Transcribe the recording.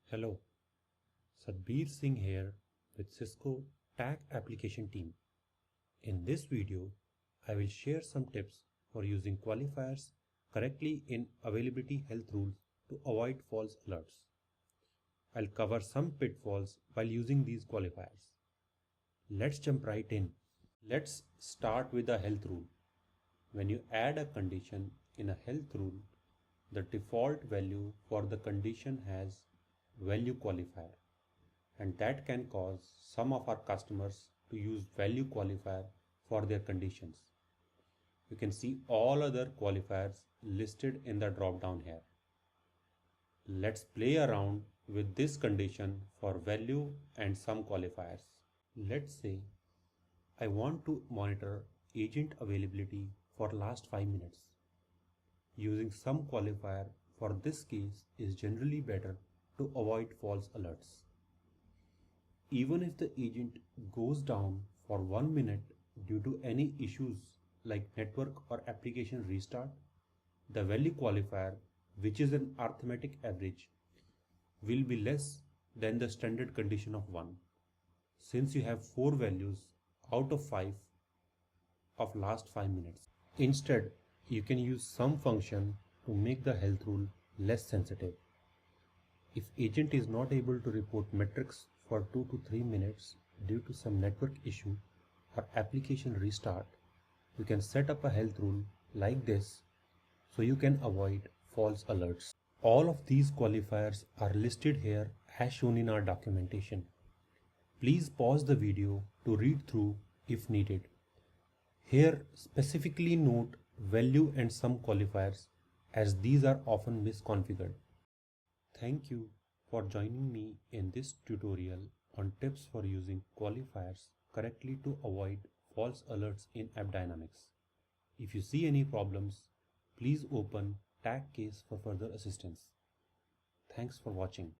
Hello, Sadhbir Singh here with Cisco Tag Application Team. In this video, I will share some tips for using qualifiers correctly in availability health rules to avoid false alerts. I'll cover some pitfalls while using these qualifiers. Let's jump right in. Let's start with the health rule. When you add a condition in a health rule, the default value for the condition has value qualifier, and that can cause some of our customers to use value qualifier for their conditions. You can see all other qualifiers listed in the drop down here. Let's play around with this condition for value and some qualifiers. Let's say I want to monitor agent availability for last 5 minutes. Using some qualifier for this case is generally better to avoid false alerts. Even if the agent goes down for 1 minute due to any issues like network or application restart, the value qualifier, which is an arithmetic average, will be less than the standard condition of 1, since you have 4 values out of 5 of last 5 minutes. Instead, you can use some function to make the health rule less sensitive. If agent is not able to report metrics for 2 to 3 minutes due to some network issue or application restart, you can set up a health rule like this so you can avoid false alerts. All of these qualifiers are listed here as shown in our documentation. Please pause the video to read through if needed. Here specifically note value and some qualifiers as these are often misconfigured. Thank you for joining me in this tutorial on tips for using qualifiers correctly to avoid false alerts in AppDynamics. If you see any problems, please open tag case for further assistance. Thanks for watching.